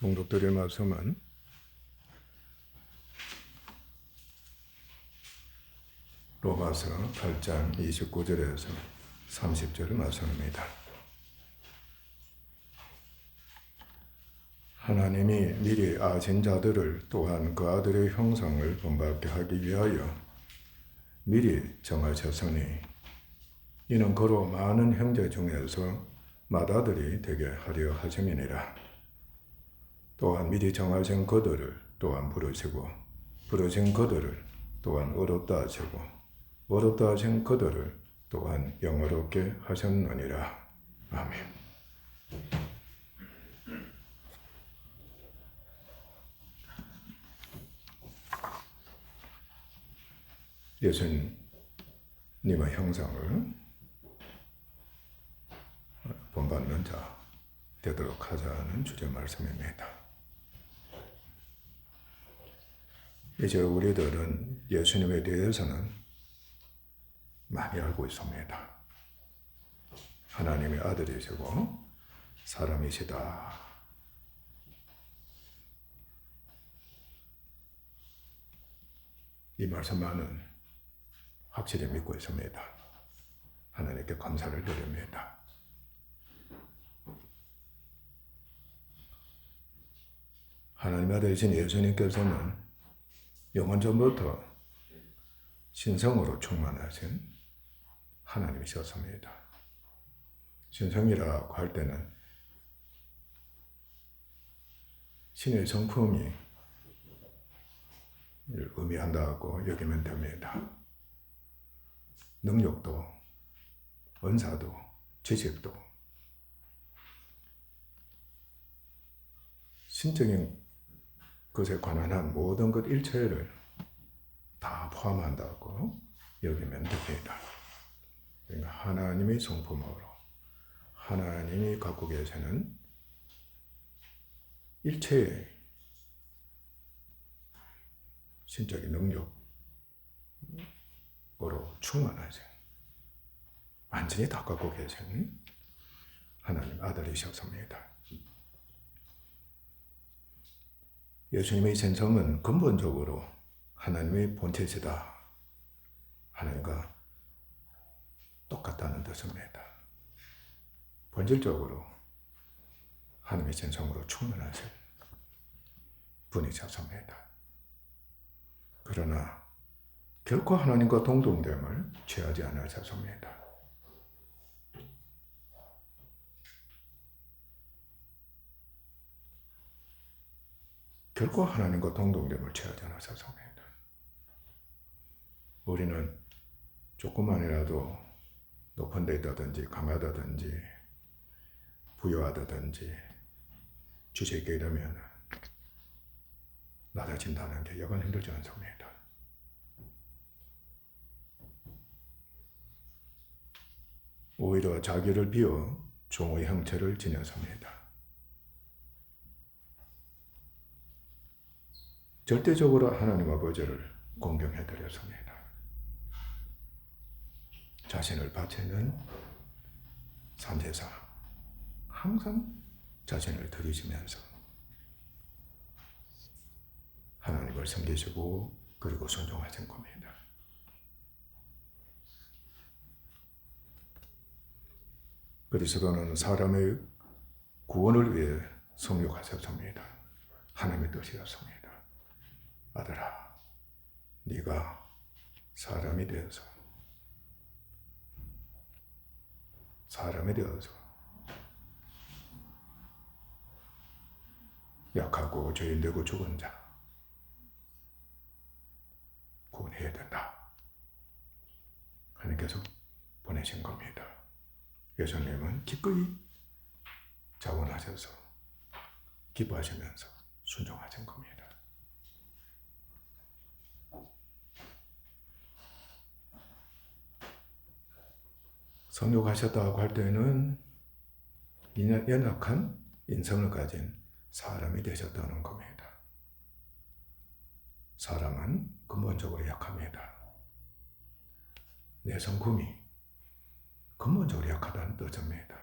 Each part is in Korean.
봉독드릴 말씀은 로마서 8장 29절에서 30절 말씀입니다. 하나님이 미리 아신 자들을 또한 그 아들의 형상을 본받게 하기 위하여 미리 정하셨으니 이는 그로 많은 형제 중에서 맏아들이 되게 하려 하심이니라. 또한 미리 정하신 그들을 또한 부르시고 부르신 그들을 또한 어렵다 하시고 어렵다 하신 그들을 또한 영어롭게 하셨느니라. 아멘. 예수님의 형상을 본받는 자 되도록 하자는 주제 말씀입니다. 이제 우리들은 예수님에 대해서는 많이 알고 있습니다. 하나님의 아들이시고 사람이시다. 이 말씀만은 확실히 믿고 있습니다. 하나님께 감사를 드립니다. 하나님 아들이신 예수님께서는 영원 전부터 신성으로 충만하신 하나님이셨습니다. 신성이라고 할 때는 신의 성품이 의미한다고 여기면 됩니다. 능력도, 은사도, 지식도, 신적인 것에 관한 한 모든 것 일체를 다 포함한다고 여기면 됩니다. 그러니까 하나님의 성품으로 하나님이 갖고 계시는 일체의 신적인 능력으로 충만하신 완전히 다 갖고 계신 하나님 아들이셨습니다. 예수님의 신성은 근본적으로 하나님의 본체시다. 하나님과 똑같다는 뜻입니다. 본질적으로 하나님의 신성으로 충만하신 분이셨습니다. 그러나 결코 하나님과 동등됨을 취하지 않으셨습니다. 결코 하나님과 동등됨을 취하지 않으셨습니다. 우리는 조금만이라도 높은 데 있다든지 강하다든지 부유하다든지 주식에 이르면 낮아진다는 게 여간 힘들지 않습니다. 오히려 자기를 비워 종의 형체를 지녔습니다. 절대적으로 하나님 아버지를 공경해드렸습니다. 자신을 바치는 산제사, 항상 자신을 드리시면서 하나님을 섬기시고 그리고 순종하신 겁니다. 그리스도는 사람의 구원을 위해 성육하셨습니다. 하나님의 뜻이었습니다. 아들아, 네가 사람이 되어서 약하고 죄인되고 죽은 자 구원해야 된다. 하나님께서 보내신 겁니다. 예수님은 기꺼이 자원하셔서 기뻐하시면서 순종하신 겁니다. 성육하셨다고 할 때는 연약한 인성을 가진 사람이 되셨다는 겁니다. 사람은 근본적으로 약합니다. 내 성품이 근본적으로 약하다는 뜻입니다.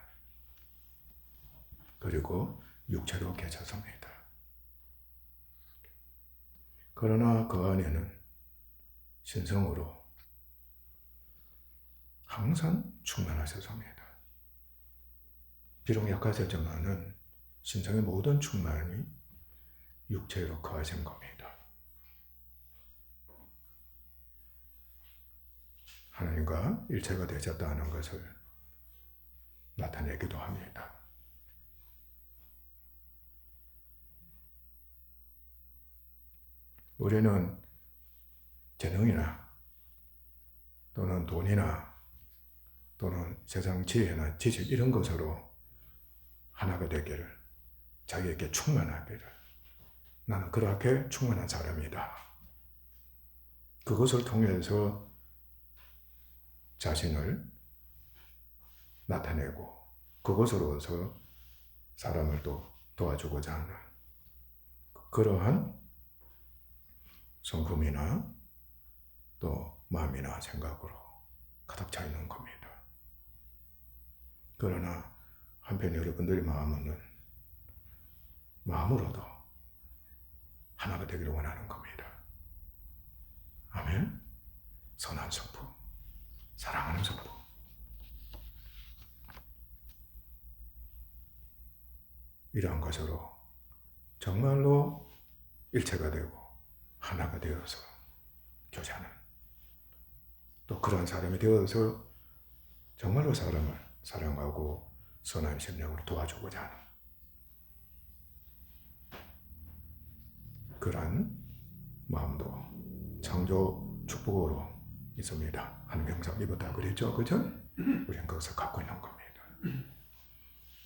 그리고 육체로 계셨습니다. 그러나 그 안에는 신성으로 항상 충만하셨습니다. 비록 약하셨지만은 신성의 모든 충만이 육체로 거하신 겁니다. 하나님과 일체가 되셨다는 것을 나타내기도 합니다. 우리는 재능이나 또는 돈이나 또는 세상 지혜나 지식 이런 것으로 하나가 되기를, 자기에게 충만하기를, 나는 그렇게 충만한 사람이다. 그것을 통해서 자신을 나타내고 그것으로서 사람을 또 도와주고자 하는 그러한 성품이나 또 마음이나 생각으로 가득 차 있는 겁니다. 그러나 한편 여러분들의 마음으로도 하나가 되기를 원하는 겁니다. 아멘. 선한 성품, 사랑하는 성품. 이러한 것으로 정말로 일체가 되고 하나가 되어서 교제하는, 또 그런 사람이 되어서 정말로 사람을 사랑하고 선한 심령으로 도와주고자 하는 그러한 마음도 창조 축복으로 있습니다. 하는 영상 입었다 그랬죠? 그죠? 우리는 그것을 갖고 있는 겁니다.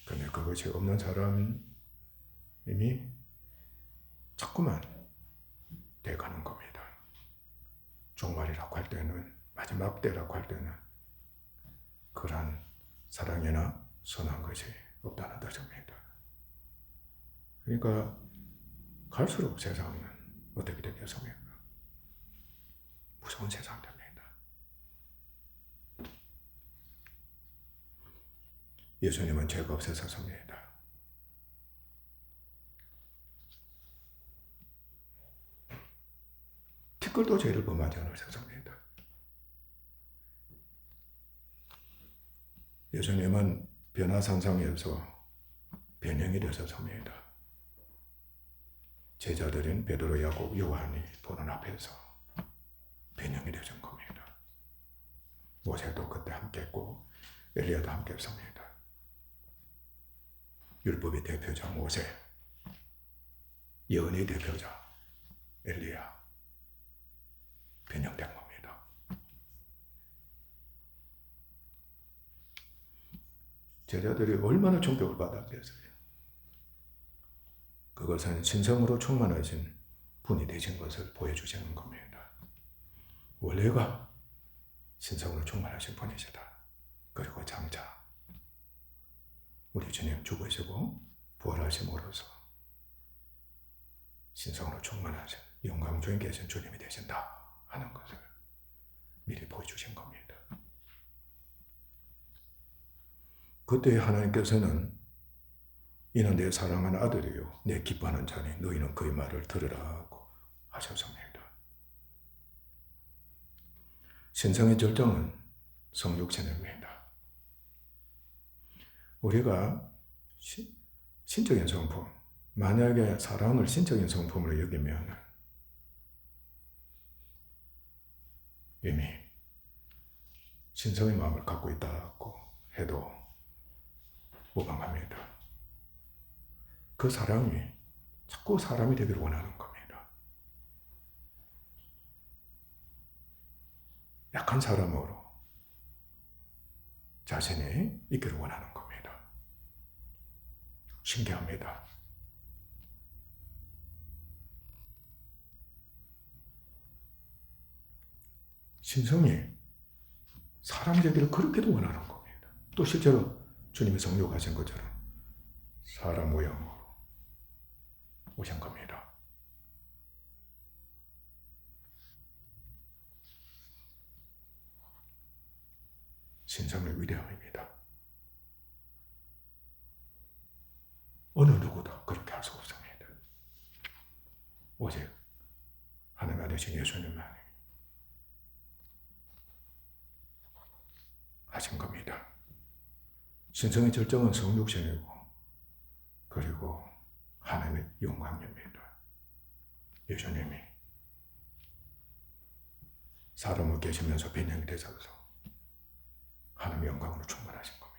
그런데 그것이 없는 사람이 자꾸만 돼가는 겁니다. 종말이라고 할 때는, 마지막 때라고 할 때는 그러한 사랑이나 선한 것이 없다는 뜻입니다. 그러니까 갈수록 세상은 어떻게 되겠습니까? 무서운 세상 됩니다. 예수님은 죄가 없으셨습니다. 티끌도 죄를 범하지 않으셨습니다. 예수님은 변화산상에서 변형이 되셨습니다. 제자들인 베드로, 야곱, 요한이 보는 앞에서 변형이 되신 겁니다. 모세도 그때 함께 했고 엘리야도 함께 했습니다. 율법의 대표자 모세, 예언의 대표자 엘리야, 변형된 겁니다. 제자들이 얼마나 충격을 받았겠어요. 그것은 신성으로 충만하신 분이 되신 것을 보여주시는 겁니다. 원래가 신성으로 충만하신 분이시다. 그리고 장차 우리 주님 죽으시고 부활하심으로써 신성으로 충만하신 영광 중에 계신 주님이 되신다 하는 것을 미리 보여주신 겁니다. 그때 하나님께서는 이는 내 사랑하는 아들이요 내 기뻐하는 자니 너희는 그의 말을 들으라고 하셨습니다. 신성의 절정은 성육신입니다. 우리가 신적인 성품, 만약에 사랑을 신적인 성품으로 여기면 이미 신성의 마음을 갖고 있다고 해도 무방합니다. 그 사랑이 자꾸 사람이 되기를 원하는 겁니다. 약한 사람으로 자신이 있기를 원하는 겁니다. 신기합니다. 신성이 사람 되기를 그렇게도 원하는 겁니다. 또 실제로 주님이 성육하신 것처럼 사람 모양으로 오신 겁니다. 신성의 위대함입니다. 어느 누구도 그렇게 할 수 없습니다. 오직 왕이신 예수님만이 하신 겁니다. 신성의 절정은 성육신이고 그리고 하나님의 영광입니다. 예수님이 사람으로 계시면서 변형이 되셔서 하나님의 영광으로 충만하신 겁니다.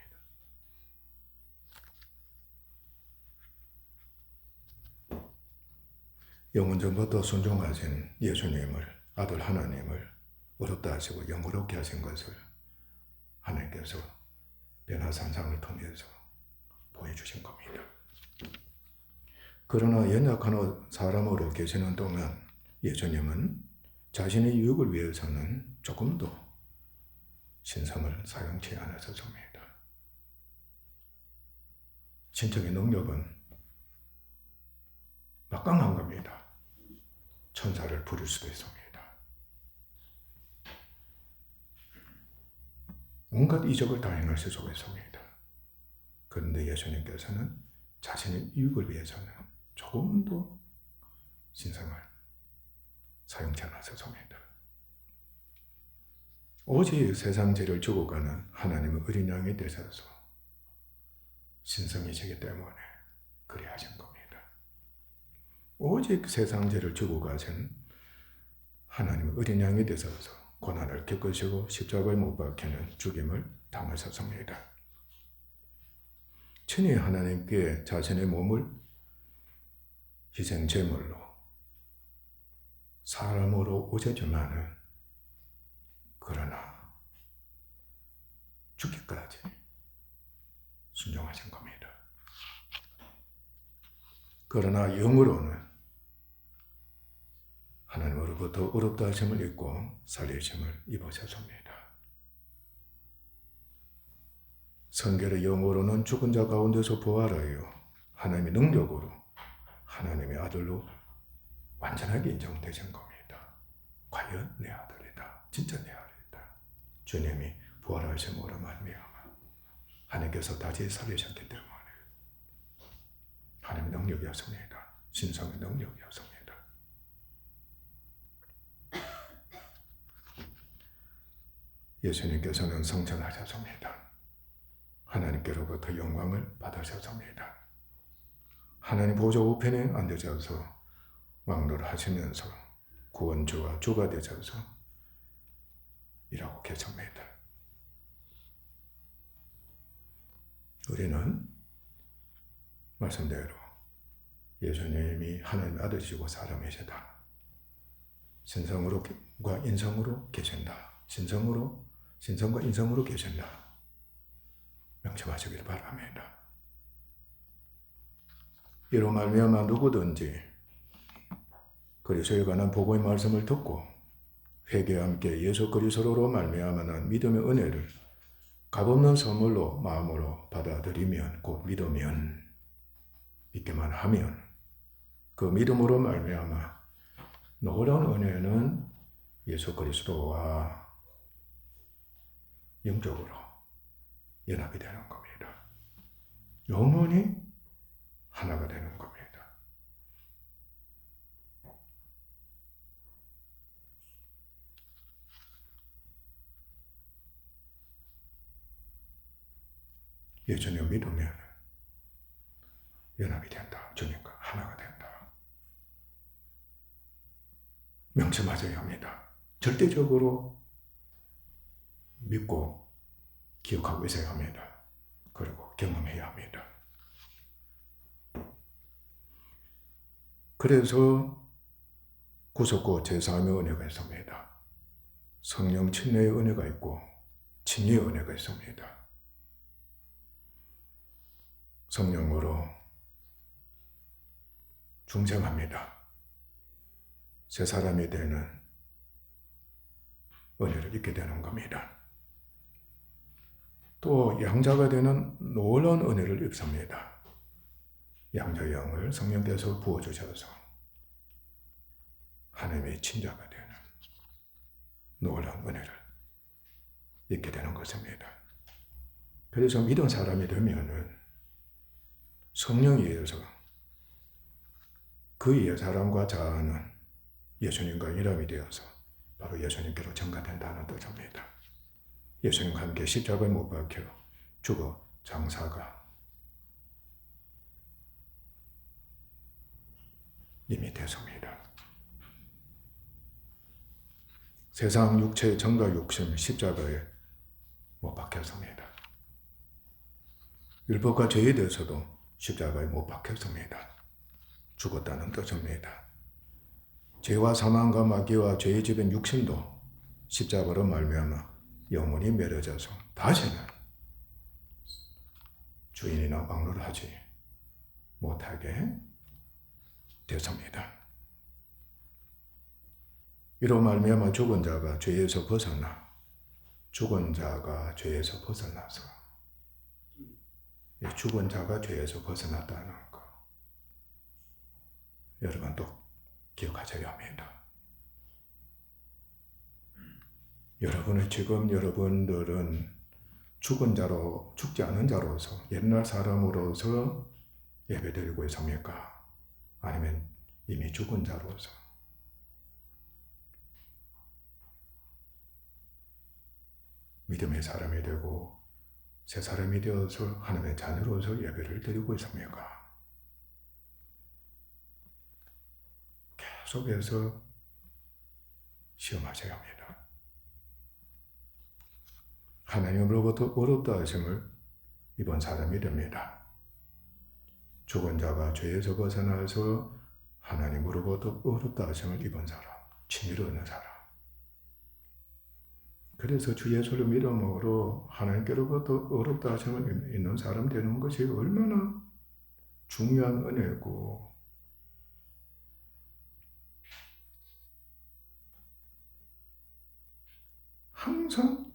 영원전부터 순종하신 예수님을, 아들 하나님을 어렵다 하시고 영어롭게 하신 것을 하나님께서 변화산상을 통해서 보여주신 겁니다. 그러나 연약한 사람으로 계시는 동안 예수님은 자신의 유익을 위해서는 조금도 신성을 사용치 않으셨습니다. 신적인 능력은 막강한 겁니다. 천사를 부릴 수도 있습니다. 온갖 이적을 다 행할 수 있습니다. 그런데 예수님께서는 자신의 유익을 위해서는 조금도 신성을 사용치 않으셨습니다. 오직 세상 죄를 지고 가는 하나님의 어린 양이 되셔서 신성이시기 때문에 그리 하신 겁니다. 오직 세상 죄를 지고 가신 하나님의 어린 양이 되셔서 고난을 겪으시고 십자가에 못 박히는 죽임을 당하셨습니다. 친히 하나님께 자신의 몸을 희생 제물로 사람으로 오셨지만은 그러나 죽기까지 순종하신 겁니다. 그러나 영으로는 하나님으로부터 어렵다 하심을 입고 살리심을 입으셨습니다. 성결의 영으로는 죽은 자 가운데서 부활하여 하나님의 능력으로 하나님의 아들로 완전하게 인정되신 겁니다. 과연 내 아들이다. 진짜 내 아들이다. 주님이 부활하심으로 말미암아 하나님께서 다시 살리셨기 때문에 하나님의 능력이었습니다. 신성의 능력이었습니다. 예수님께서는 성천하셨습니다. 하나님께로부터 영광을 받으셨습니다. 하나님 보좌 우편에 앉으셔서 왕노를 하시면서 구원주와 주가 되셔서 일하고 계십니다. 우리는 말씀대로 예수님이 하나님의 아들이시고 사람이시다. 신성과 인성으로 계신다. 신성과 인성으로 계신다. 명심하시길 바랍니다. 이로 말미암아 누구든지 그리스도에 관한 복음의 말씀을 듣고 회개와 함께 예수 그리스도로 말미암아 믿음의 은혜를 값없는 선물로 마음으로 받아들이면 곧 믿으면 믿기만 하면 그 믿음으로 말미암아 놀라운 은혜는 예수 그리스도와 영적으로 연합이 되는 겁니다. 영원히 하나가 되는 겁니다. 예수님 믿으면 연합이 된다. 주님과 하나가 된다. 명심하셔야 합니다. 절대적으로 믿고 기억하고 있어야 합니다. 그리고 경험해야 합니다. 그래서 구속고 제사함의 은혜가 있습니다. 성령 친례의 은혜가 있고 친리의 은혜가 있습니다. 성령으로 중생합니다. 새 사람이 되는 은혜를 입게 되는 겁니다. 또 양자가 되는 놀라운 은혜를 입습니다. 양자 영을 성령께서 부어주셔서 하나님의 친자가 되는 놀라운 은혜를 입게 되는 것입니다. 그래서 믿은 사람이 되면은 성령에 의해서 그 옛사람과 자아는 예수님과 일합이 되어서 바로 예수님께로 전가된다는 뜻입니다. 예수님과 함께 십자가에 못 박혀 죽어 장사가 이미 됐습니다. 세상 육체의 정과 욕심 십자가에 못 박혔습니다. 율법과 죄에 대해서도 십자가에 못 박혔습니다. 죽었다는 뜻입니다. 죄와 사망과 마귀와 죄의 집인 육신도 십자가로 말미암아 영원히 멸어져서 다시는 주인이나 왕노를 하지 못하게 됐습니다. 이로 말미암아 죽은 자가 죄에서 벗어나서 죽은 자가 죄에서 벗어났다는 거 여러분 또 기억하셔야 합니다. 여러분들은 죽지 않은 자로서 옛날 사람으로서 예배드리고 있습니까? 아니면 이미 죽은 자로서 믿음의 사람이 되고 새 사람이 되어서 하나님의 자녀로서 예배를 드리고 있습니까? 계속해서 시험하셔야 합니다. 하나님으로부터 어렵다 하심을 입은 사람이 됩니다. 죽은 자가 죄에서 벗어나서 하나님으로부터 어렵다 하심을 입은 사람, 친밀을 얻는 사람. 그래서 주 예수를 믿음으로 하나님께로부터 어렵다 하심을 있는 사람 되는 것이 얼마나 중요한 은혜고 항상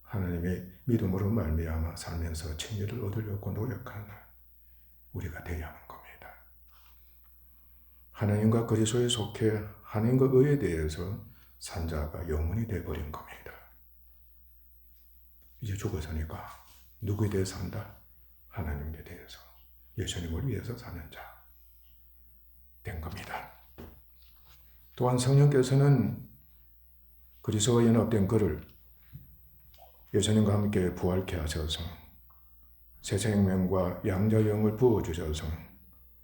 하나님의 믿음으로 말미암아 살면서 친밀을 얻으려고 노력하는 우리가 되어야 하는 겁니다. 하나님과 그리스도에 속해 하나님과 의에 대해서 산 자가 영원히 되어버린 겁니다. 이제 죽었으니까 누구에 대해서 산다? 하나님에 대해서 예수님을 위해서 사는 자 된 겁니다. 또한 성령께서는 그리스도와 연합된 그를 예수님과 함께 부활케 하셔서 새 생명과 양자 영을 부어주셔서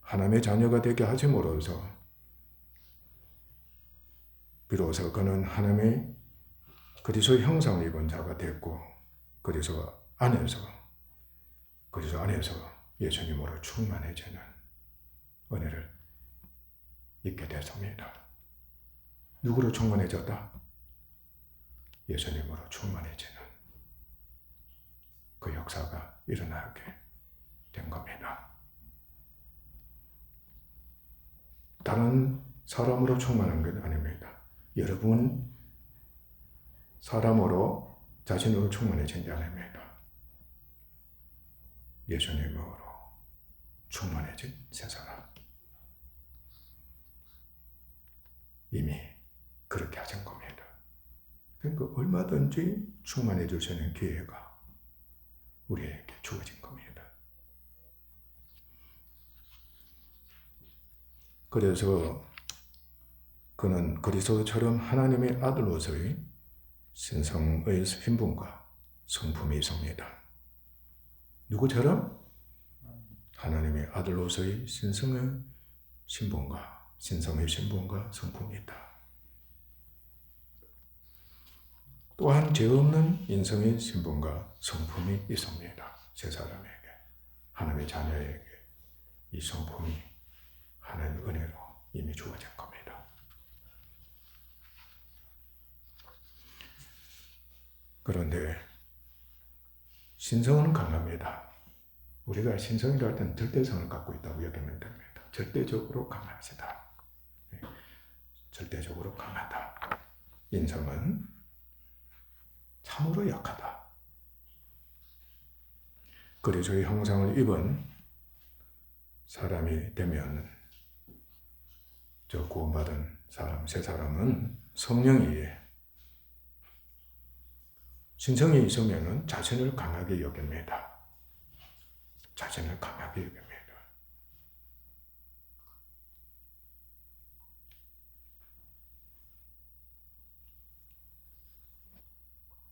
하나님의 자녀가 되게 하심으로써 비로소 그는 하나님의 그리스도의 형상을 입은 자가 됐고 그리스도 안에서 예수님으로 충만해지는 은혜를 입게 됐습니다. 누구로 충만해졌다? 예수님으로 충만해지는 그 역사가 일어나게 된 겁니다. 다른 사람으로 충만한 건 아닙니다. 여러분 사람으로 자신으로 충만해진 게 아닙니다. 예수님으로 충만해진 새 사람. 이미 그렇게 하신 겁니다. 그러니까 얼마든지 충만해 주시는 기회가 우리에게 주어진 겁니다. 그래서 그는 그리스도처럼 하나님의 아들로서의 신성의 신분과 성품이 있습니다. 누구처럼? 하나님의 아들로서의 신성의 신분과 성품이 있다. 또한 죄 없는 인성의 신분과 성품이 있습니다. 세 사람에게, 하나님의 자녀에게 이 성품이 하나님의 은혜로 이미 주어진 겁니다. 그런데 신성은 강합니다. 우리가 신성이라 할 때는 절대성을 갖고 있다고 여기면 됩니다. 절대적으로 강하시다. 절대적으로 강하다. 인성은 참으로 약하다. 그리스도의 형상을 입은 사람이 되면 저 구원받은 사람, 세 사람은 성령이 신성이 있으면 자신을 강하게 여깁니다. 자신을 강하게 여깁니다.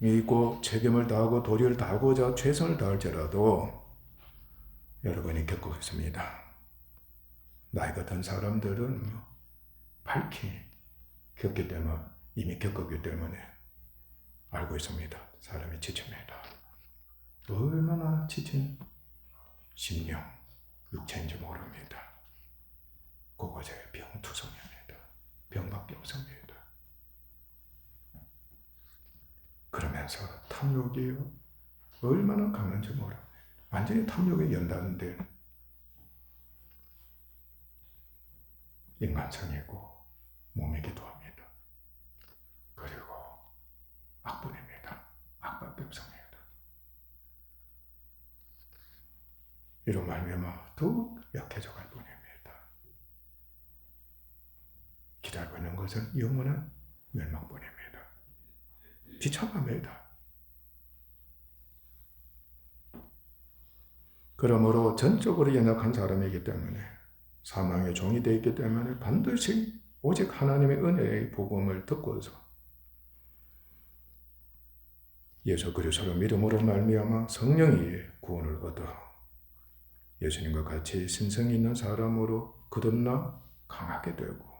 있고 책임을 다하고 도리를 다하고자 최선을 다할지라도 여러분이 겪고 있습니다. 나이가 든 사람들은 밝히 겪기 때문에, 이미 겪었기 때문에 알고 있습니다. 사람이 지칩니다. 얼마나 지친 심령, 육체인지 모릅니다. 그거 제 병투성입니다. 병밖에 없습니다. 그러면서 탐욕이 얼마나 강한지 모릅니다. 완전히 탐욕에 연단된 인간성이고 몸이기도 합니다. 그리고 악뿐입니다. 악밖에 없습니다. 이로 말미암아 더욱 약해져 갈 뿐입니다. 기다리고 있는 것은 영원한 멸망뿐입니다. 비참합니다. 그러므로 전적으로 연약한 사람이기 때문에, 사망의 종이 되어 있기 때문에 반드시 오직 하나님의 은혜의 복음을 듣고서 예수 그리스도를 믿음으로 말미암아 성령이 구원을 얻어 예수님과 같이 신성이 있는 사람으로 거듭나 강하게 되고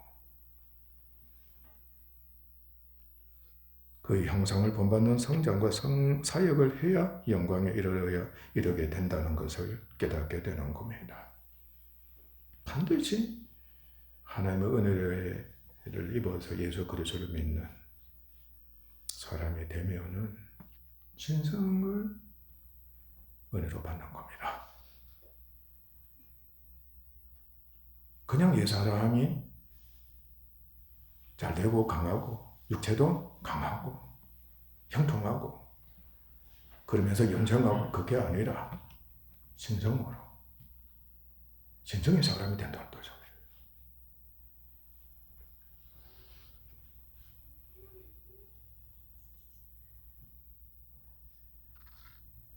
그의 형상을 본받는 성장과 사역을 해야 영광에 이르게 된다는 것을 깨닫게 되는 겁니다. 반드시 하나님의 은혜를 입어서 예수 그리스도를 믿는 사람이 되면은 신성을 은혜로 받는 겁니다. 그냥 옛사람이 잘 되고 강하고 육체도 강하고 형통하고 그러면서 영생하고 그게 아니라 신성으로, 신성의 사람이 된다는 거죠.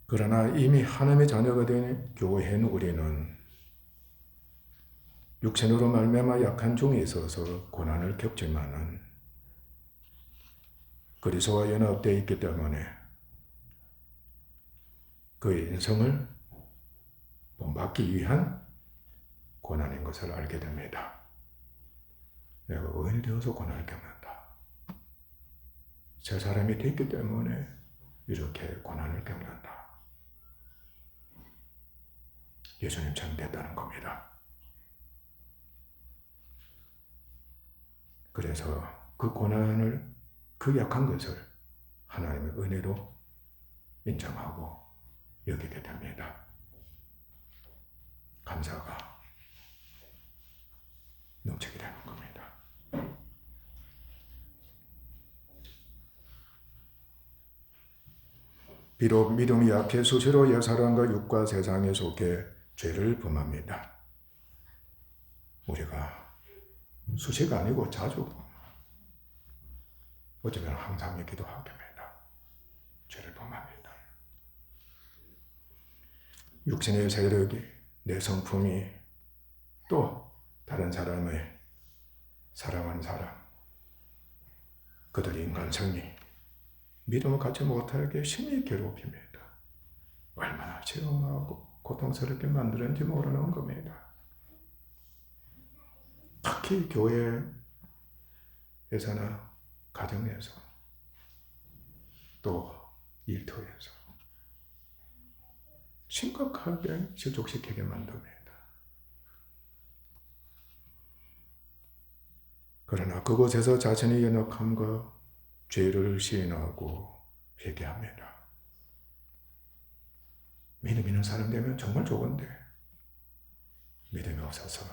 그러나 이미 하나님의 자녀가 된 교회인 우리는 육신으로 말미암아 약한 종에 있어서 고난을 겪지만은 그리스도와 연합되어 있기 때문에 그의 인성을 본받기 위한 고난인 것을 알게 됩니다. 내가 의인이 되어서 고난을 겪는다. 새 사람이 됐기 때문에 이렇게 고난을 겪는다. 예수님처럼 됐다는 겁니다. 그래서 그 고난을, 그 약한 것을 하나님의 은혜로 인정하고 여기게 됩니다. 감사가 넘치게 되는 겁니다. 비록 믿음이 약해 수시로 옛사람과 육과 세상에 속해 죄를 범합니다. 우리가 수시가 아니고 자주, 어쩌면 항상이기도 하겠습니다. 죄를 범합니다. 육신의 세력이, 내 성품이, 또 다른 사람의 사랑하는 사람, 그들의 인간성이 믿음을 갖지 못하게 심히 괴롭힙니다. 얼마나 시험하고 고통스럽게 만드는지 모르는 겁니다. 특히 교회에서나 가정에서 또 일터에서 심각하게 실족시키게 만듭니다. 그러나 그곳에서 자신의 연약함과 죄를 시인하고 회개합니다. 믿음 있는 사람 되면 정말 좋은데 믿음이 없어서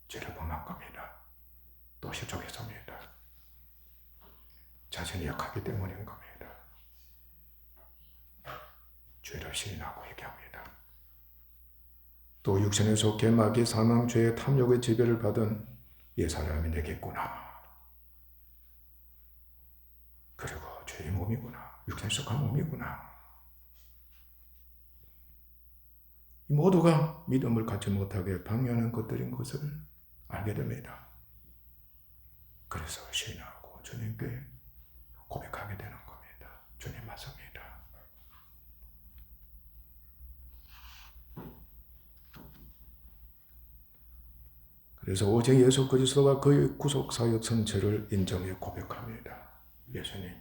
죄를 범한 겁니다. 또 실족했습니다. 자신이 약하기 때문인 겁니다. 죄를 시인하고 회개합니다. 또 육신에 속해 마귀 사망 죄의 탐욕의 지배를 받은 옛사람이 내겠구나. 그리고 죄의 몸이구나. 육신에 속한 몸이구나. 이 모두가 믿음을 갖지 못하게 방해하는 것들인 것을 알게 됩니다. 그래서 시인하고 주님께 고백하게 되는 겁니다. 그래서 오직 예수 그리스도가 그의 구속사역 선체를 인정해 고백합니다. 예수님이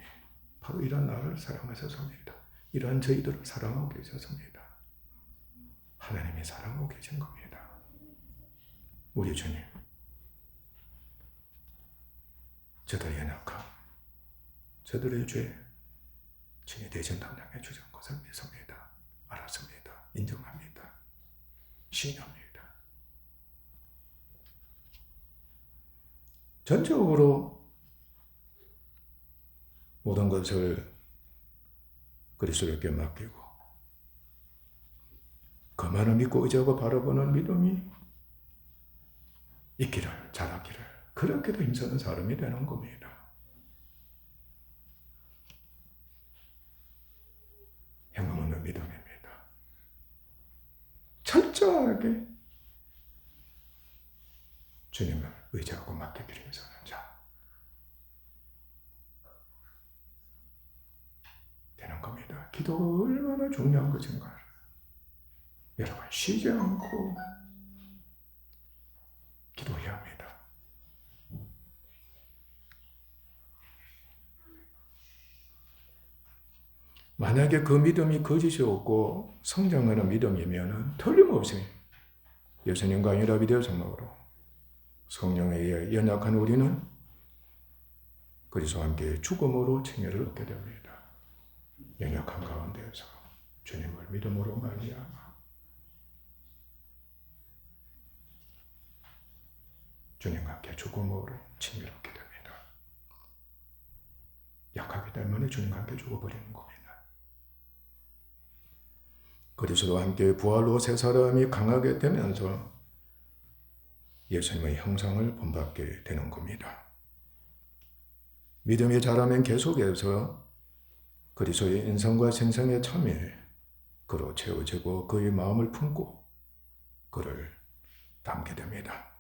바로 이런 나를 사랑하셨습니다. 이러한 저희들을 사랑하고 계셨습니다. 하나님이 사랑하고 계신 겁니다. 우리 주님, 저들의 연약함, 저들의 죄, 주님 대신 담당해 주신 것을 믿습니다. 알았습니다. 인정합니다. 신뢰합니다. 전적으로 모든 것을 그리스도께 맡기고 그만을 믿고 의지하고 바라보는 믿음이 있기를, 자라기를, 그렇게도 힘쓰는 사람이 되는 겁니다. 행함없는 믿음입니다. 철저하게 주님을 의지하고 맡기기를 힘쓰는 자 되는 겁니다. 기도가 얼마나 중요한 것인가를 여러분 쉬지 않고 기도해야 합니다. 만약에 그 믿음이 거짓이었고 성장하는 믿음이면 틀림없이 예수님과 연합이 되어 성령으로 성령에 의해 연약한 우리는 그리스도와 함께 죽음으로 칭의를 얻게 됩니다. 연약한 가운데에서 주님을 믿음으로 말미암아 주님과 함께 죽음으로 칭의를 얻게 됩니다. 약하기 때문에 주님과 함께 죽어버리는 겁니다. 그리스도와 함께 부활로 새 사람이 강하게 되면서 예수님의 형상을 본받게 되는 겁니다. 믿음이 자라면 계속해서 그리스도의 인성과 생생에 참여 그로 채워지고 그의 마음을 품고 그를 닮게 됩니다.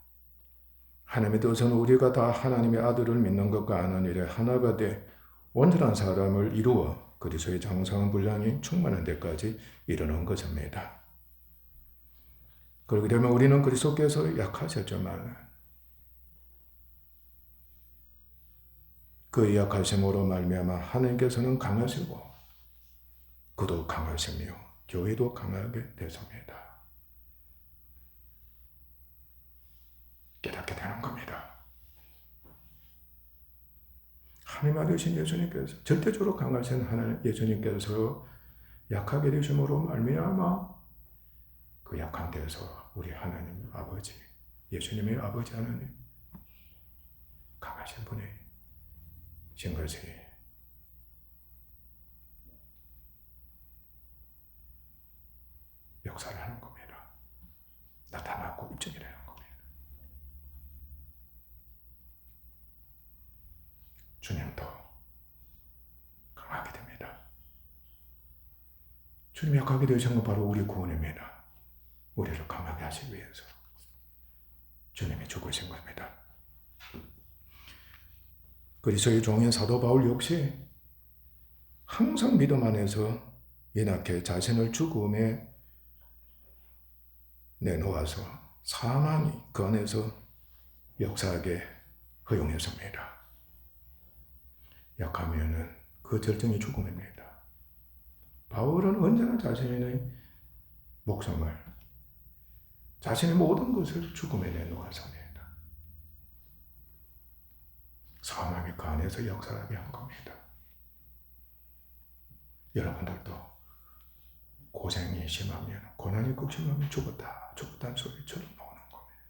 하나님의 뜻은 우리가 다 하나님의 아들을 믿는 것과 아는 일에 하나가 돼 온전한 사람을 이루어 그리스도의 장성한 분량이 충만한 데까지 이르는 것입니다. 그렇게 되면 우리는 그리스도께서 약하셨지만 그 약하심으로 말미암아 하나님께서는 강하시고 그도 강하시며 교회도 강하게 되십니다. 깨닫게 되는 겁니다. 하나님 아들이신 예수님께서 절대적으로 강하신 하나님 예수님께서 약하게 되심으로 말미암아 그 약한 데서 우리 하나님 아버지 예수님의 아버지 하나님 강하신 분이 신 것이 역사를 하는 겁니다. 나타나고 입증이 되는 겁니다. 주님도 강하게 됩니다. 주님이 약하게 되신 건 바로 우리 구원입니다. 우리를 강하게 하시기 위해서 주님이 죽으신 겁니다. 그리스도의 종인 사도 바울 역시 항상 믿음 안에서 연약해 자신을 죽음에 내놓아서 사망이 그 안에서 역사하게 허용했습니다. 약하면은 그 절정이 죽음입니다. 바울은 언제나 자신의 목숨을 자신의 모든 것을 죽음에 내놓았습니다. 사망이 그 안에서 역사하게 한 겁니다. 여러분들도 고생이 심하면 고난이 극심하면 죽었다는 소리처럼 나오는 겁니다.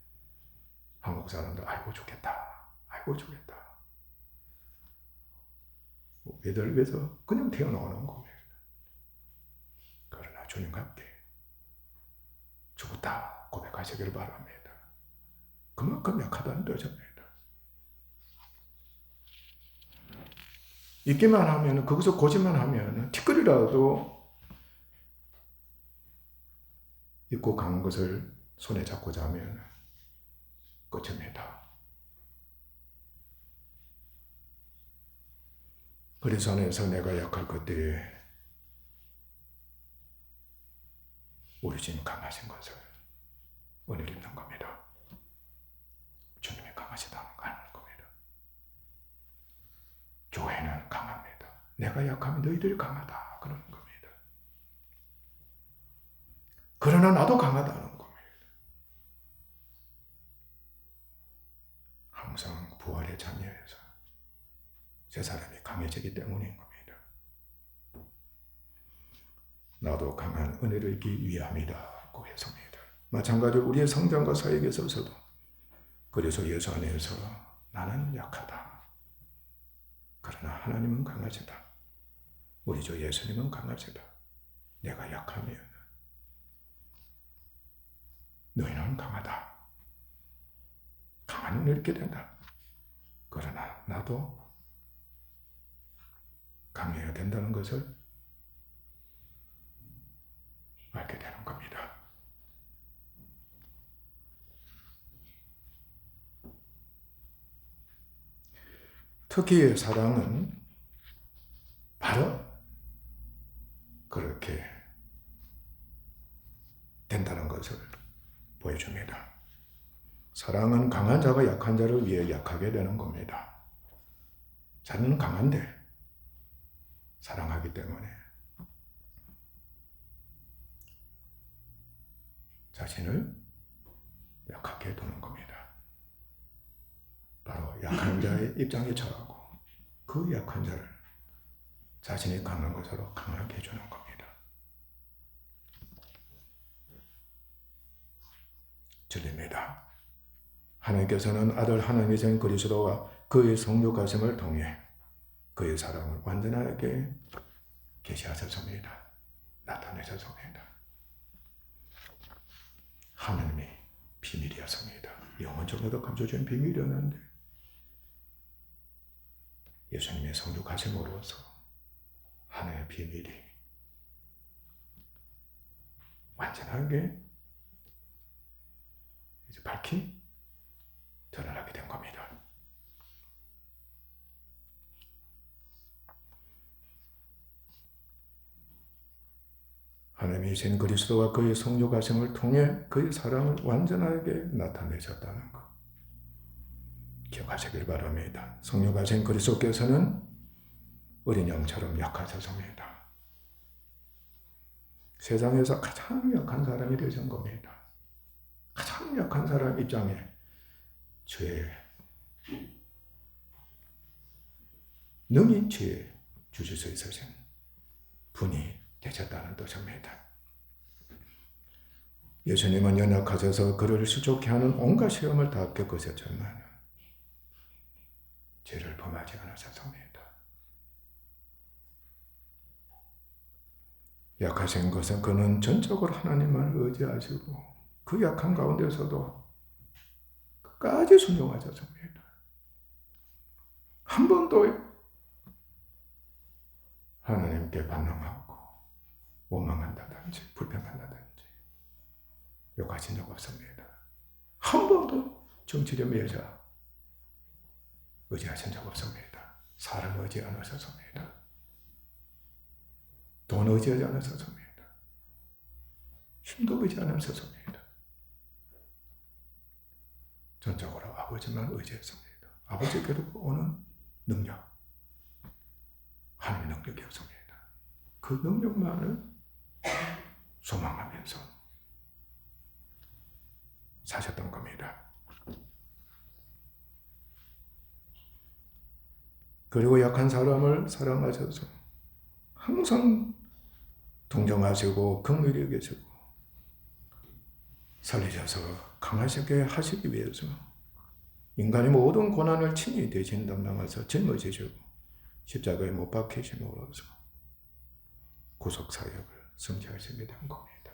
한국 사람들 아이고 죽겠다. 애들 위해서 그냥 태어나오는 겁니다. 그러나 주님과 함께 죽었다 고백하시기를 바랍니다. 그만큼 약하다는 뜻입니다. 있기만 하면 거기서 고지만 하면 티끌이라도 있고 간 것을 손에 잡고자 하면 끝입니다. 그리스 안에서 내가 약할 그때에 우리 주님 강하신 것을 오늘 입는 겁니다. 강하시다는 겁니다. 교회는 강합니다. 내가 약하면 너희들이 강하다 그러는 겁니다. 그러나 나도 강하다는 겁니다. 항상 부활에 참여해서 제 사람이 강해지기 때문인 겁니다. 나도 강한 은혜를 입기 위함이다 고 했습니다. 마찬가지로 우리의 성장과 사역에 있어서도 그래서 예수 안에서 나는 약하다. 그러나 하나님은 강하시다. 우리 주 예수님은 강하시다. 내가 약하면 너희는 강하다. 강한 은혜를 입게 된다. 그러나 나도 강해야 된다는 것을 알게 되는 겁니다. 특히 사랑은 바로 그렇게 된다는 것을 보여줍니다. 사랑은 강한 자가 약한 자를 위해 약하게 되는 겁니다. 자는 강한데 사랑하기 때문에 자신을 약하게 두는 겁니다. 바로 약한 자의 입장에 처하고 그 약한 자를 자신이 강한 것으로 강하게 해주는 겁니다. 진리입니다. 하나님께서는 아들 하나님이신 그리스도와 그의 성육 가심을 통해 그의 사랑을 완전하게 계시하셨습니다. 나타내셨습니다. 하나님의 비밀이었습니다. 영원적으로 감춰진 비밀이었는데 예수님의 성육 가심으로서 하나님의 비밀이 완전하게 이제 밝히 드러나게 된 겁니다. 하나님이신 그리스도와 그의 성육 가심을 통해 그의 사랑을 완전하게 나타내셨다는 것 기억하시길 바랍니다. 성육 가신 그리스도께서는 어린 양처럼 약하셨습니다. 세상에서 가장 약한 사람이 되신 겁니다. 가장 약한 사람 입장에 죄 능히 죄 주실 수 있으신 분이 되셨다는 뜻입니다. 예수님은 연약하셔서 그를 수족케 하는 온갖 시험을 다 겪으셨지만 죄를 범하지 않으셨습니다. 약하신 것은 그는 전적으로 하나님만 의지하시고 그 약한 가운데서도 끝까지 순종하셨습니다. 한 번도 하나님께 반항하고 원망한다든지 불평한다든지 욕하신 적 없습니다. 한 번도 정치를 위해서 의지하신 적 없습니다. 사람 의지 않으셨습니다. 돈 의지하지 않으셨습니다. 힘도 의지 않으셨습니다. 전적으로 아버지만 의지했습니다. 아버지께로 오는 능력, 하나님의 능력이었습니다. 그 능력만을 소망하면서 사셨던 겁니다. 그리고 약한 사람을 사랑하셔서 항상 동정하시고 긍휼히 여기시고 살리셔서 강하시게 하시기 위해서 인간의 모든 고난을 친히 대신 담당하셔서 짊어지시고 십자가에 못 박히심으로써 구속사역을 성취하시게 된 겁니다.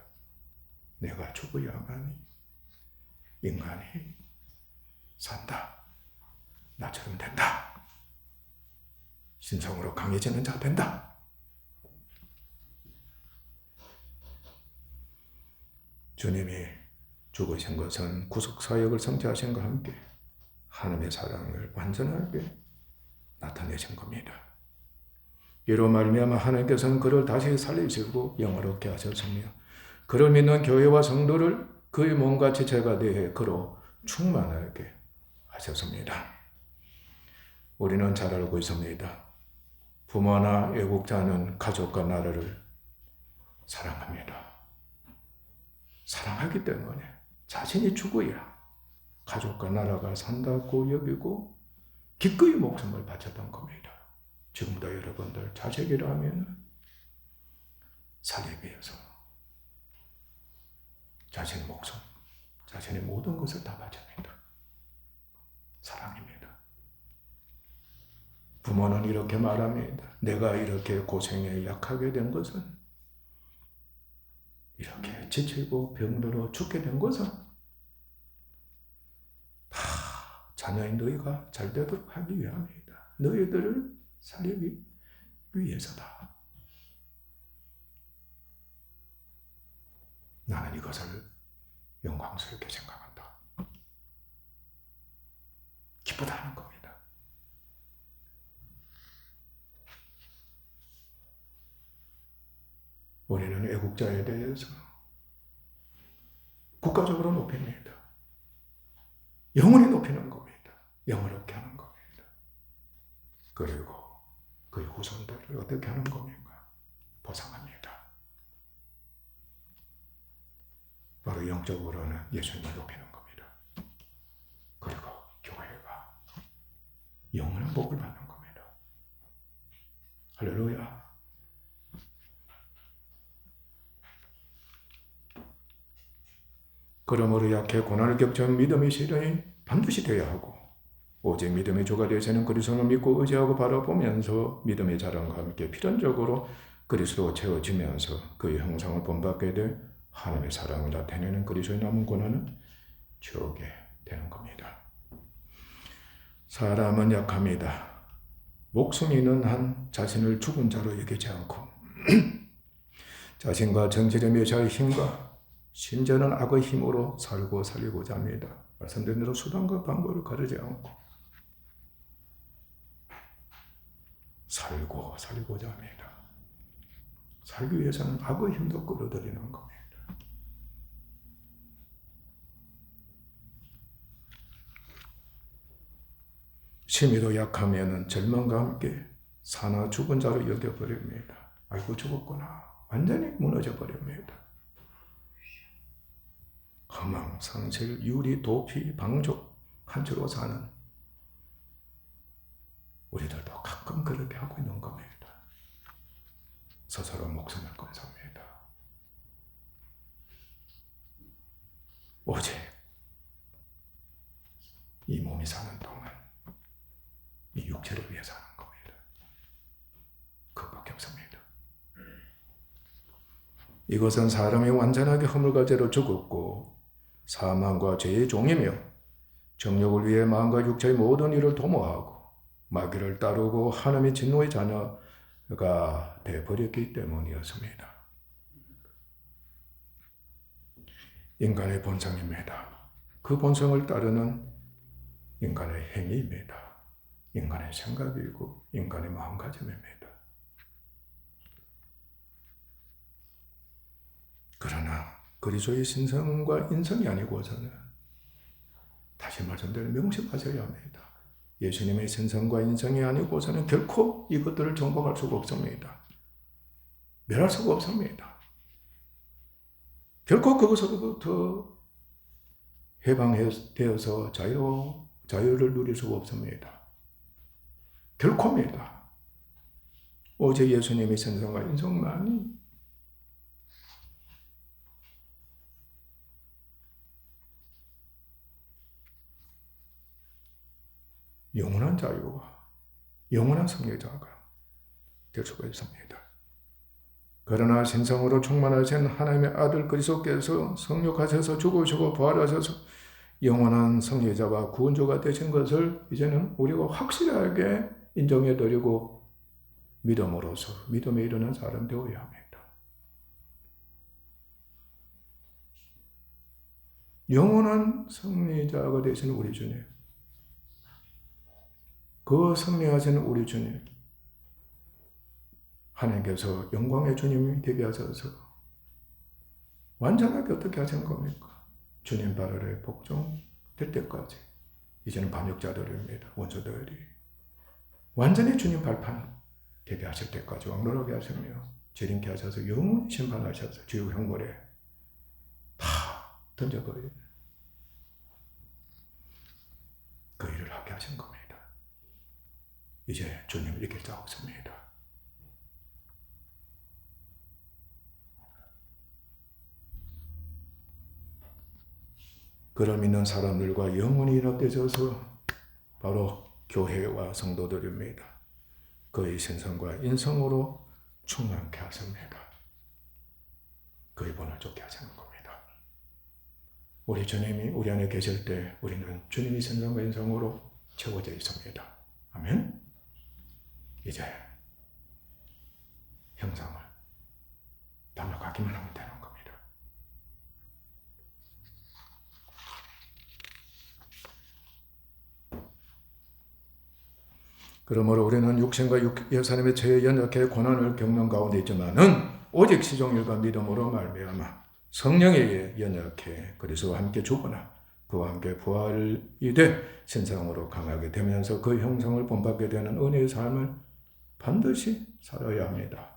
내가 죽어야만이 인간이 산다. 나처럼 된다. 신성으로 강해지는 자 된다. 주님이 죽으신 것은 구속사역을 성취하신 것과 함께 하나님의 사랑을 완전하게 나타내신 겁니다. 이로 말미암아 하나님께서는 그를 다시 살리시고 영화롭게 하셨으며 그를 믿는 교회와 성도를 그의 몸과 지체가 되어 그로 충만하게 하셨습니다. 우리는 잘 알고 있습니다. 부모나 애국자는 가족과 나라를 사랑합니다. 사랑하기 때문에 자신이 죽어야 가족과 나라가 산다고 여기고 기꺼이 목숨을 바쳤던 겁니다. 지금도 여러분들 자식이라면 살기 위해서 자신의 목숨, 자신의 모든 것을 다 바칩니다. 사랑입니다. 부모는 이렇게 말합니다. 내가 이렇게 고생에 약하게 된 것은, 이렇게 지치고 병들어 죽게 된 것은 다 자녀인 너희가 잘 되도록 하기 위함이다. 너희들을 살리기 위해서다. 나는 이것을 영광스럽게 생각한다. 기쁘다는 겁니다. 우리는 애국자에 대해서 국가적으로 높입니다. 영원히 높이는 겁니다. 영원롭게 하는 겁니다. 그리고 그의 후손들을 어떻게 하는 겁니까? 보상합니다. 바로 영적으로는 예수님을 높이는 겁니다. 그리고 교회가 영원한 복을 받는 겁니다. 할렐루야. 그러므로 약해 고난을 겪는 믿음의 실현이 반드시 되어야 하고, 오직 믿음의 조가 되시는 그리스도를 믿고 의지하고 바라보면서 믿음의 자랑과 함께 필연적으로 그리스도로 채워지면서 그의 형상을 본받게 돼 하나님의 사랑을 나타내는 그리스도의 남은 고난은 적게 되는 겁니다. 사람은 약합니다. 목숨이 있는 한 자신을 죽은 자로 여기지 않고 자신과 정체를 묘사할 힘과 심지어는 악의 힘으로 살고 살리고자 합니다. 말씀드린 대로 수단과 방법을 가르지 않고 살고 살리고자 합니다. 살기 위해서는 악의 힘도 끌어들이는 겁니다. 심히도 약하면 절망과 함께 사나 죽은 자로 여겨버립니다. 아이고 죽었구나. 완전히 무너져 버립니다. 허망, 상실, 유리, 도피, 방족 한 줄로 사는 우리들도 가끔 그렇게 하고 있는 겁니다. 스스로 목숨을 건섭니다. 오직 이 몸이 사는 동안 이 육체를 위해 사는 겁니다. 그것밖에 없습니다. 이것은 사람이 완전하게 허물과 죄로 죽었고 사망과 죄의 종이며 정욕을 위해 마음과 육체의 모든 일을 도모하고 마귀를 따르고 하나님의 진노의 자녀가 되어버렸기 때문이었습니다. 인간의 본성입니다. 그 본성을 따르는 인간의 행위입니다. 인간의 생각이고 인간의 마음가짐입니다. 그러나 그리스도의 신성과 인성이 아니고서는 다시 말씀드리면 명심하셔야 합니다. 예수님의 신성과 인성이 아니고서는 결코 이것들을 정복할 수가 없습니다. 멸할 수가 없습니다. 결코 그것으로부터 해방되어서 자유를 누릴 수가 없습니다. 결코입니다. 오직 예수님의 신성과 인성만이 영원한 자유와 영원한 성례자가 될 수가 있습니다. 그러나 신성으로 충만하신 하나님의 아들 그리스도께서 성육하셔서 죽으시고 부활하셔서 영원한 성례자와 구원주가 되신 것을 이제는 우리가 확실하게 인정해드리고 믿음으로써 믿음에 이르는 사람 되어야 합니다. 영원한 성례자가 되신 우리 주님, 그 승리하신 우리 주님, 하나님께서 영광의 주님이 되게 하셔서 완전하게 어떻게 하신 겁니까? 주님 발 아래 복종될 때까지 이제는 반역자들입니다. 원수들이. 완전히 주님 발판 대비하실 때까지 왕노하게 하시며 지림케 하셔서 영원히 심판하셔서 지옥 형벌에 다 던져버려요. 그 일을 하게 하신 겁니다. 이제 주님을 이길 자 없습니다. 그를 믿는 사람들과 영원히 연합되셔서 바로 교회와 성도들입니다. 그의 신성과 인성으로 충만케 하십니다. 그의 본을 쫓게 하시는 겁니다. 우리 주님이 우리 안에 계실 때 우리는 주님의 신성과 인성으로 채워져 있습니다. 아멘. 이제 형상을 담력하기만 하면 되는 겁니다. 그러므로 우리는 육신과 예수님의 죄에 연약해 고난을 겪는 가운데 있지만은 오직 시종일과 믿음으로 말미암아 성령에 연약해 그리스도와 함께 죽으나 그와 함께 부활이 돼 신성으로 강하게 되면서 그 형상을 본받게 되는 은혜의 삶을 반드시 살아야 합니다.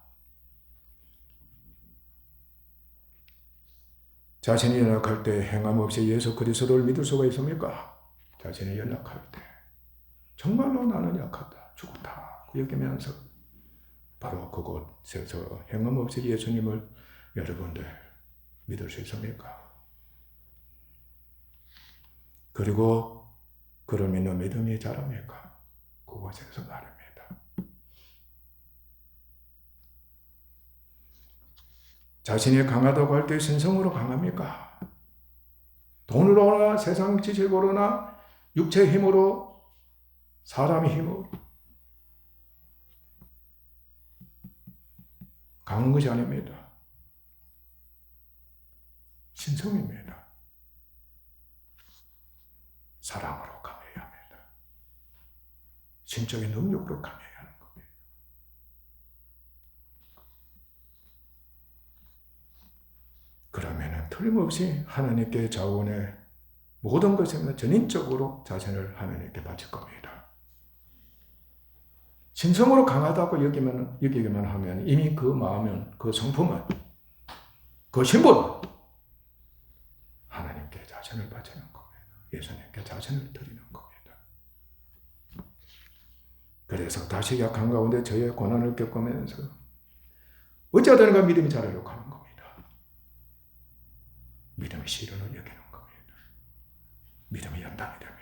자신이 연약할 때 행함 없이 예수 그리스도를 믿을 수가 있습니까? 자신이 연약할 때 정말로 나는 약하다. 죽었다 여기면서 바로 그곳에서 행함 없이 예수님을 여러분들 믿을 수 있습니까? 그리고 그를 믿는 믿음이 자랍니까? 그곳에서 말입니다. 자신이 강하다고 할 때 신성으로 강합니까? 돈으로나 세상 지식으로나 육체의 힘으로 사람의 힘으로 강한 것이 아닙니다. 신성입니다. 사랑으로 강해야 합니다. 신적인 능력으로 강해야 하는 겁니다. 그러면 틀림없이 하나님께 자원의 모든 것에 전인적으로 자신을 하나님께 바칠 겁니다. 신성으로 강하다고 여기기만 하면 이미 그 마음은, 그 성품은, 그 신분은 하나님께 자신을 바치는 겁니다. 예수님께 자신을 드리는 겁니다. 그래서 다시 약한 가운데 저의 고난을 겪으면서 어찌하든가 믿음이 자라려고 하는 겁니다. 믿음의 시련을 여기는 겁니다. 믿음의 연단이 됩니다.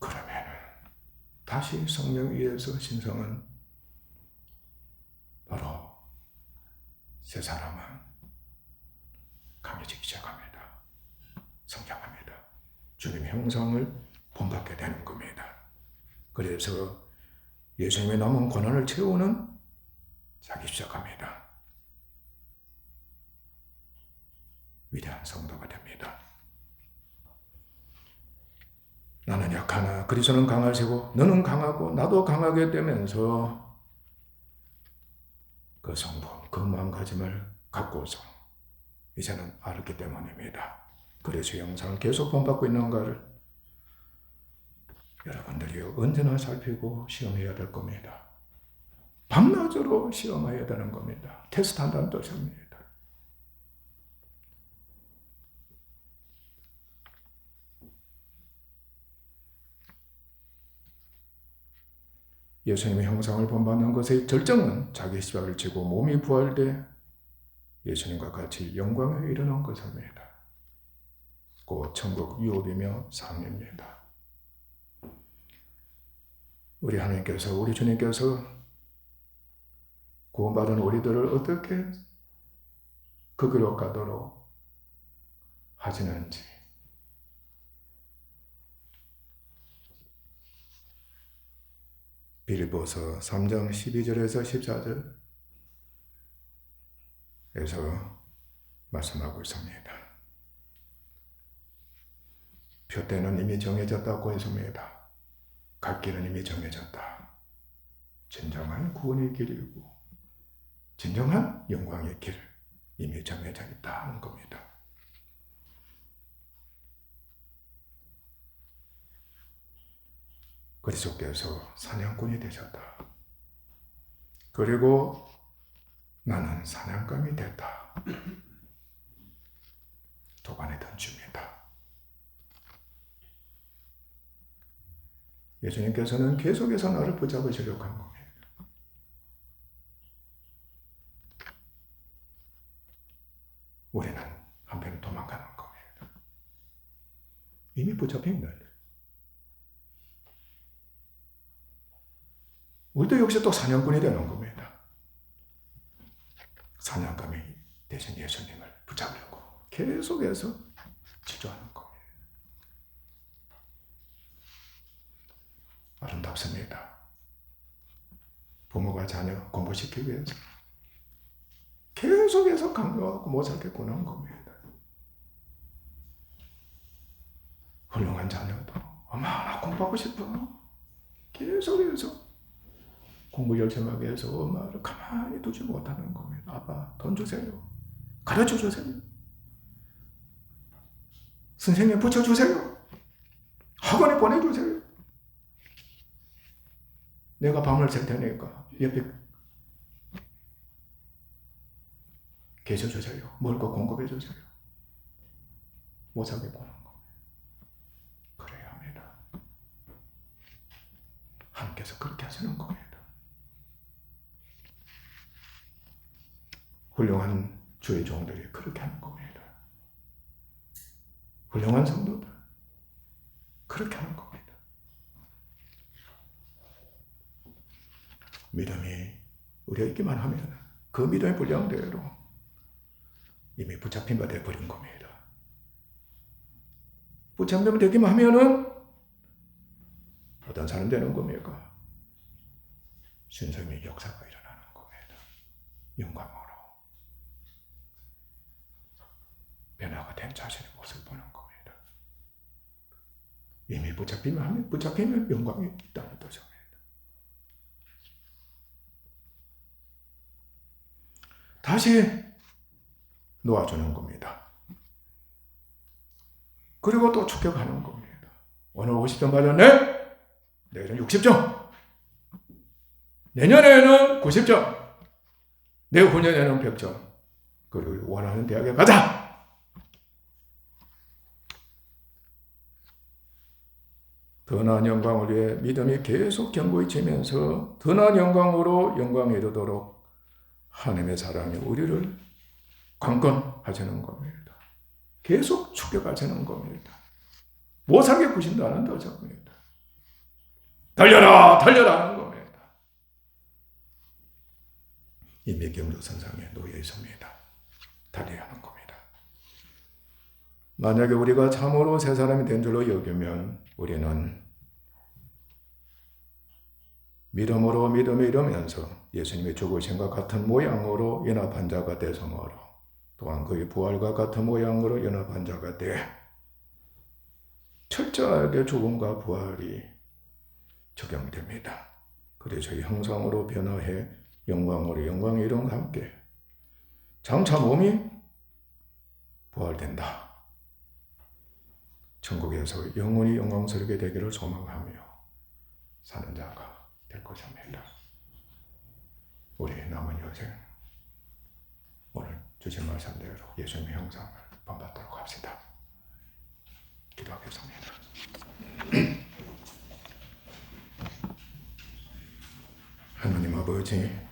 그러면은 다시 성령 위에서 신성은 바로 새 사람은 강해지기 시작합니다. 성장합니다. 주님의 형상을 본받게 되는 겁니다. 그래서 예수님의 남은 고난을 채우는 자기 시작합니다. 위대한 성도가 됩니다. 나는 약하나 그리스도는 강하시고 너는 강하고 나도 강하게 되면서 그 성품, 그 마음가짐을 갖고서 이제는 알았기 때문입니다. 그래서 영상을 계속 본받고 있는가를 여러분들이 언제나 살피고 시험해야 될 겁니다. 밤낮으로 시험해야 되는 겁니다. 테스트한다는 뜻입니다. 예수님의 형상을 본받는 것의 절정은 자기 십자가를 지고 몸이 부활돼 예수님과 같이 영광에 이르는 것입니다. 곧 천국 유업이며 상입니다. 우리 하나님께서, 우리 주님께서 구원받은 우리들을 어떻게 그 길로 가도록 하시는지 빌립보서 3장 12절에서 14절에서 말씀하고 있습니다. 표대는 이미 정해졌다고 했습니다. 갈 길은 이미 정해졌다. 진정한 구원의 길이고 진정한 영광의 길 이미 정해져 있다는 겁니다. 그리스도께서 사냥꾼이 되셨다. 그리고 나는 사냥감이 됐다. 도반에 던집니다. 예수님께서는 계속해서 나를 붙잡으시려고 한 겁니다. 우리는 한편 도망가는 겁니다. 이미 붙잡혀 있는데. 우리도 역시 또 사냥꾼이 되는 겁니다. 사냥감이 대신 예수님을 붙잡으려고 계속해서 지도하는 겁니다. 아름답습니다. 부모가 자녀 공부시키기 위해서 계속해서 강요하고 못 살게 구는 겁니다. 훌륭한 자녀도 엄마나 공부하고 싶어. 계속해서 공부 열심히 하기 위해서 엄마를 가만히 두지 못하는 겁니다. 아빠 돈 주세요. 가르쳐 주세요. 선생님 붙여주세요. 학원에 보내주세요. 내가 밤을 샐 테니까 옆에 계셔주세요. 먹을 거 공급해주세요. 못 살게 보는 겁니다. 그래야 합니다. 하나님께서 그렇게 하시는 겁니다. 훌륭한 주의 종들이 그렇게 하는 겁니다. 훌륭한 성도들 그렇게 하는 겁니다. 믿음이 우리가 있기만 하면 그 믿음의 분량대로 이미 붙잡힌 바 되어버린 겁니다. 붙잡히면 되기만 하면은 어떤 사람 되는 겁니까? 신성의 역사가 일어나는 겁니다. 영광으로 변화가 된 자신의 모습을 보는 겁니다. 이미 붙잡히면 영광이 있다는 뜻입니다. 다시 놓아주는 겁니다. 그리고 또 축격하는 겁니다. 오늘 50점 맞았네? 내일은 60점. 내년에는 90점. 내후년에는 100점. 그리고 원하는 대학에 가자! 더 나은 영광을 위해 믿음이 계속 견고해지면서 더 나은 영광으로 영광에 이르도록 하나님의 사랑이 우리를 강건하시는 겁니다. 계속 축격하시는 겁니다. 못 살게 구신다는 뜻입니다. 달려라! 달려라! 하는 겁니다. 이미 경주선상에 놓여 있습니다. 달려야 하는 겁니다. 만약에 우리가 참으로 새 사람이 된 줄로 여기면 우리는 믿음으로 믿음에 이르면서 예수님의 죽으심과 같은 모양으로 연합한 자가 되성으로 또한 그의 부활과 같은 모양으로 연합한 자가 돼 철저하게 죽음과 부활이 적용됩니다. 그래서 형상으로 변화해 영광으로 영광의 이름과 함께 장차 몸이 부활된다. 천국에서 영원히 영광스럽게 되기를 소망하며 사는 자가 될 것입니다. 우리 남은 여생 오늘 주신 말씀대로 예수님의 형상을 본받도록 합시다. 기도하겠습니다. 하나님 아버지,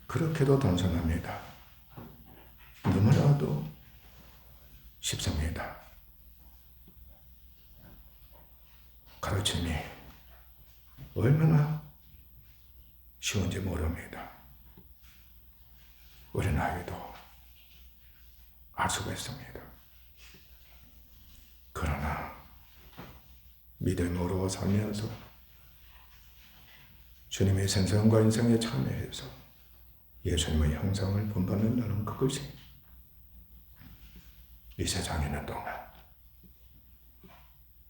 그렇게도 단순합니다. 너무나도 쉽습니다. 가르침이 얼마나 쉬운지 모릅니다. 어린아이도 알 수가 있습니다. 그러나 믿음으로 살면서 주님의 생사과 인생에 참여해서 예수님의 형상을 본받는다는 그것이 이 세상에 있는 동안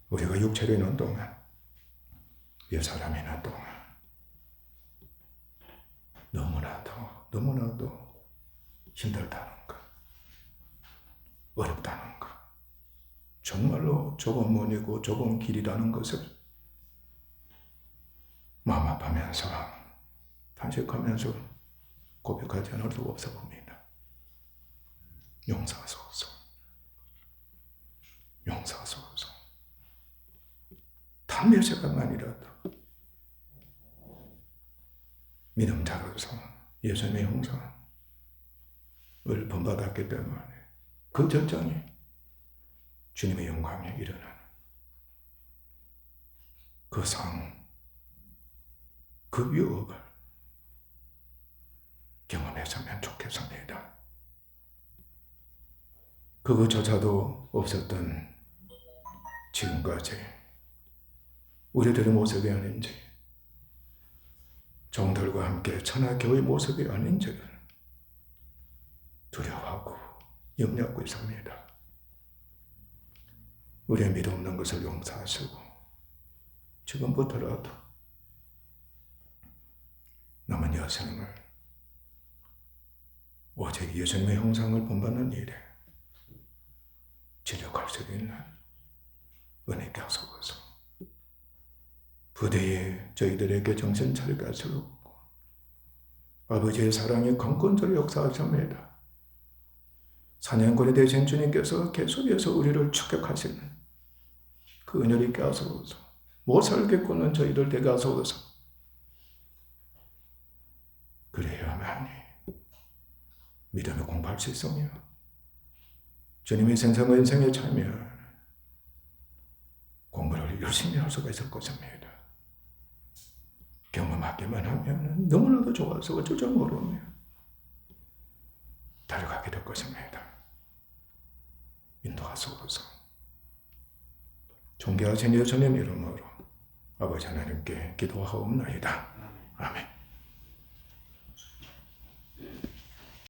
우리가 육체로 있는 동안 옛사람이 있는 동안 너무나도 힘들다는 것, 어렵다는 것, 정말로 좁은 문이고 좁은 길이라는 것을 마음 아파하면서 탄식하면서 고백하지 않을 수 없어 봅니다. 용서하소서. 용서하소서. 단 몇 시간만이라도 믿음자로서 예수님의 형상을 본받았기 때문에 그 절정이 주님의 영광에 일어나는 그 상, 그 유업을 경험했으면 좋겠습니다. 그거조차도 없었던 지금까지 우리들의 모습이 아닌지, 종들과 함께 천하교회 모습이 아닌지를 두려워하고 염려하고 있습니다. 우리의 믿음 없는 것을 용서하시고 지금부터라도 남은 여생을 오직 예수님의 형상을 본받는 일에 지력할 수 있는 은혜께 하소서. 부대에 저희들에게 정신 차리게 하시고 아버지의 사랑이 강권적으로 역사하십니다. 사냥꾼이 되신 주님께서 계속해서 우리를 축복하시는 그 은혜를 있게 하소서. 못 살겠고는 저희들 되게 하소서. 그래야만이 믿음을 공부할 수 있으며 주님의 생성과 인생에 참여 공부를 열심히 할 수가 있을 것입니다. 경험하기만 하면 너무나도 좋아서 어쩔 줄 모르며 달려가게 될 것입니다. 인도하소서. 존귀하신 예수님 이름으로 아버지 하나님께 기도하옵나이다. 아멘.